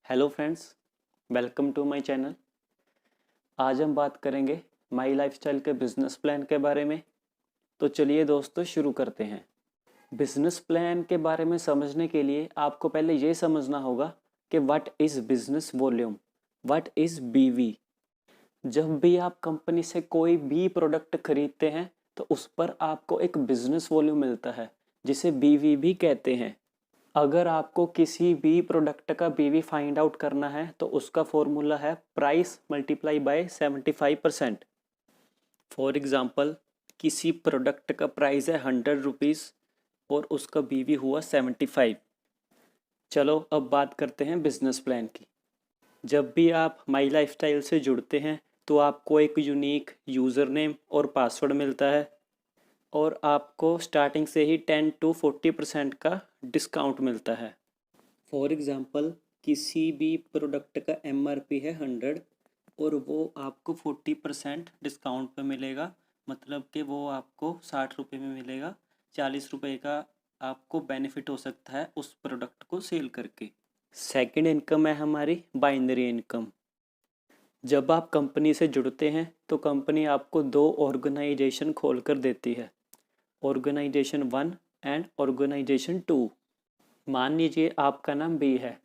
Hello friends, welcome to my channel. आज हम बात करेंगे माई लाइफस्टाइल के बिजनेस प्लान के बारे में। तो चलिए दोस्तों शुरू करते हैं। बिजनेस प्लान के बारे में समझने के लिए आपको पहले ये समझना होगा कि what is business volume, what is बीवी। जब भी आप कंपनी से कोई भी प्रोडक्ट खरीदते हैं तो उस पर आपको एक बिजनेस वॉल्यूम मिलता है जिसे बीवी भी कहते हैं। अगर आपको किसी भी प्रोडक्ट का बीवी फाइंड आउट करना है तो उसका फॉर्मूला है price multiply by 75%। For example, किसी प्रोडक्ट का प्राइस है 100 रुपीज़ और उसका बीवी हुआ 75। चलो अब बात करते हैं बिजनेस प्लान की। जब भी आप माई लाइफस्टाइल से जुड़ते हैं तो आपको एक यूनिक यूज़र नेम और पासवर्ड मिलता है और आपको स्टार्टिंग से ही 10 to 40% का डिस्काउंट मिलता है। फॉर एग्ज़ाम्पल, किसी भी प्रोडक्ट का MRP है 100 और वो आपको 40% डिस्काउंट पे मिलेगा। मतलब कि वो आपको 60 रुपये में मिलेगा। 40 रुपये का आपको बेनिफिट हो सकता है उस प्रोडक्ट को सेल करके। सेकंड इनकम है हमारी बाइनरी इनकम। जब आप कंपनी से जुड़ते हैं तो कंपनी आपको 2 ऑर्गेनाइजेशन खोल कर देती है, ऑर्गेनाइजेशन 1 एंड ऑर्गेनाइजेशन 2। मान लीजिए आपका नाम बी है,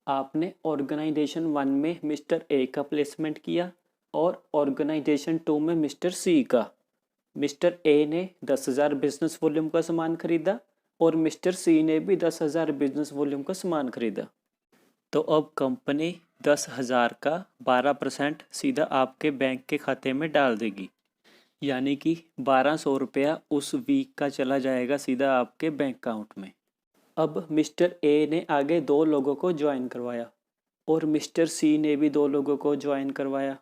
आपने ऑर्गेनाइजेशन 1 में मिस्टर ए का प्लेसमेंट किया और ऑर्गेनाइजेशन 2 में मिस्टर सी का। मिस्टर ए ने 10,000 बिजनेस वॉल्यूम का सामान खरीदा और मिस्टर सी ने भी 10,000 बिजनेस वॉल्यूम का सामान खरीदा। तो अब कंपनी 10,000 का 12% सीधा आपके बैंक के खाते में डाल देगी, यानी कि 1200 रुपया उस वीक का चला जाएगा सीधा आपके बैंक अकाउंट में। अब मिस्टर ए ने आगे 2 लोगों को ज्वाइन करवाया और मिस्टर सी ने भी 2 लोगों को ज्वाइन करवाया।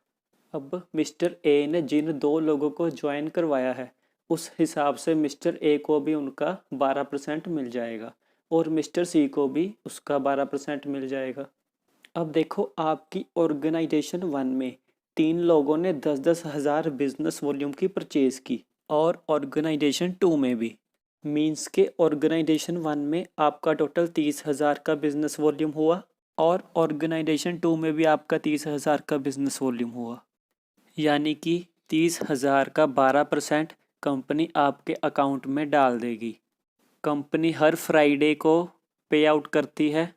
अब मिस्टर ए ने जिन 2 लोगों को ज्वाइन करवाया है उस हिसाब से मिस्टर ए को भी उनका 12% मिल जाएगा और मिस्टर सी को भी उसका 12% मिल जाएगा। अब देखो, आपकी ऑर्गेनाइजेशन 1 में 3 लोगों ने 10-10 हज़ार बिजनेस वॉल्यूम की परचेज की और ऑर्गेनाइजेशन 2 में भी। मीन्स के ऑर्गेनाइजेशन 1 में आपका टोटल 30,000 का बिजनेस वॉल्यूम हुआ और ऑर्गेनाइजेशन 2 में भी आपका 30,000 का बिजनेस वॉल्यूम हुआ, यानी कि 30,000 का 12% कंपनी आपके अकाउंट में डाल देगी। कंपनी हर फ्राइडे को पे आउट करती है।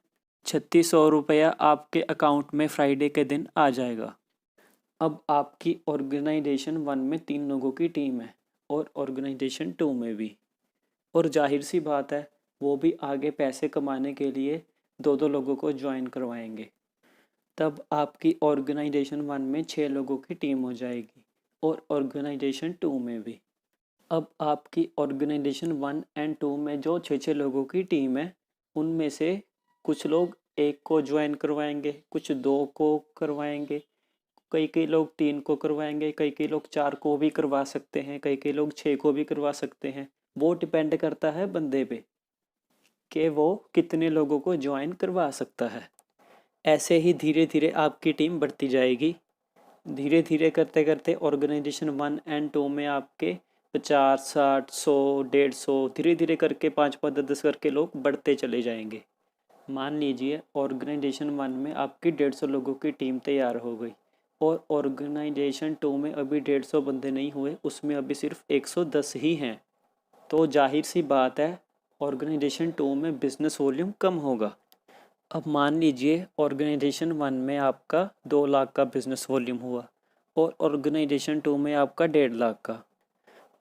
3600 रुपया आपके अकाउंट में फ्राइडे के दिन आ जाएगा। अब आपकी ऑर्गेनाइजेशन 1 में 3 लोगों की टीम है और ऑर्गेनाइजेशन 2 में भी, और जाहिर सी बात है वो भी आगे पैसे कमाने के लिए 2-2 लोगों को ज्वाइन करवाएंगे। तब आपकी ऑर्गेनाइजेशन 1 में 6 लोगों की टीम हो जाएगी और ऑर्गेनाइजेशन 2 में भी। अब आपकी ऑर्गेनाइजेशन 1 एंड 2 में जो 6-6 लोगों की टीम है उनमें से कुछ लोग 1 को ज्वाइन करवाएंगे, कुछ 2 को करवाएंगे, कई लोग 3 को करवाएंगे, कई लोग 4 को भी करवा सकते हैं, कई लोग 6 को भी करवा सकते हैं। वो डिपेंड करता है बंदे पे कि वो कितने लोगों को ज्वाइन करवा सकता है। ऐसे ही धीरे धीरे आपकी टीम बढ़ती जाएगी। धीरे धीरे करते करते ऑर्गेनाइजेशन 1 एंड 2 में आपके 50, 60, 100, 150 धीरे धीरे करके 5-5, 10-10 करके लोग बढ़ते चले जाएंगे। मान लीजिए ऑर्गेनाइजेशन 1 में आपकी 150 लोगों की टीम तैयार हो गई और ऑर्गेनाइजेशन 2 में अभी 150 बंदे नहीं हुए, उसमें अभी सिर्फ 110 ही हैं। तो जाहिर सी बात है ऑर्गेनाइजेशन 2 में बिजनेस वॉल्यूम कम होगा। अब मान लीजिए ऑर्गेनाइजेशन 1 में आपका 2 लाख का बिजनेस वॉल्यूम हुआ और ऑर्गेनाइजेशन 2 में आपका 1.5 लाख का।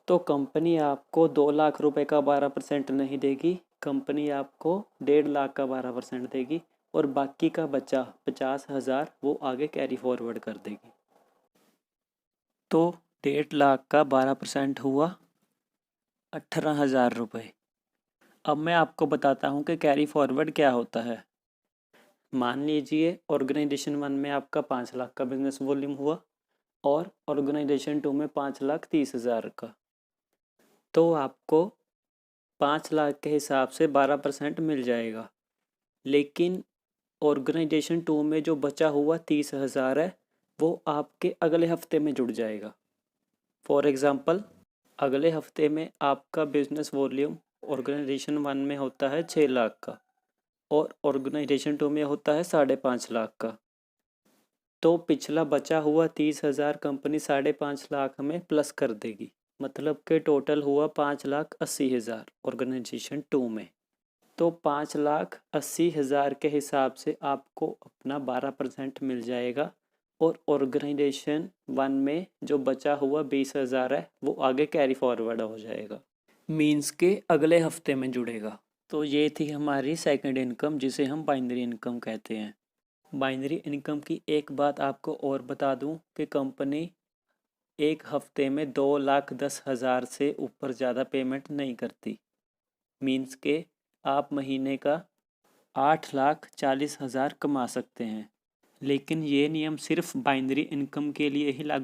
तो कंपनी आपको 2 लाख रुपए का 12% नहीं देगी, कंपनी आपको 1.5 लाख का 12% देगी और बाकी का बचा 50,000 वो आगे कैरी फॉरवर्ड कर देगी। तो 1.5 लाख का 12% हुआ 18,000 रुपये। अब मैं आपको बताता हूँ कि कैरी फॉरवर्ड क्या होता है। मान लीजिए ऑर्गेनाइजेशन 1 में आपका 5 लाख का बिजनेस वॉल्यूम हुआ और ऑर्गेनाइजेशन 2 में 5,30,000 का। तो आपको 5 लाख के हिसाब से 12% मिल जाएगा। लेकिन ऑर्गेनाइजेशन 2 में जो बचा हुआ 30,000 है वो आपके अगले हफ्ते में जुड़ जाएगा। फॉर एग्ज़ाम्पल, अगले हफ्ते में आपका बिजनेस वॉल्यूम ऑर्गेनाइजेशन 1 में होता है 6 लाख का और ऑर्गेनाइजेशन 2 में होता है 5.5 लाख का। तो पिछला बचा हुआ 30,000 कंपनी 5.5 लाख में प्लस कर देगी, मतलब कि टोटल हुआ 5,80,000 ऑर्गेनाइजेशन 2 में। तो 5,80,000 के हिसाब से आपको अपना 12% मिल जाएगा और ऑर्गेनाइजेशन 1 में जो बचा हुआ 20,000 है वो आगे कैरी फॉरवर्ड हो जाएगा, मीन्स के अगले हफ्ते में जुड़ेगा। तो ये थी हमारी सेकंड इनकम, जिसे हम बाइनरी इनकम कहते हैं। बाइनरी इनकम की एक बात आपको और बता दूं कि कंपनी एक हफ्ते में 2,10,000 से ऊपर ज़्यादा पेमेंट नहीं करती, मीन्स के आप महीने का 8,40,000 कमा सकते हैं। लेकिन ये नियम सिर्फ बाइनरी इनकम के लिए ही लागू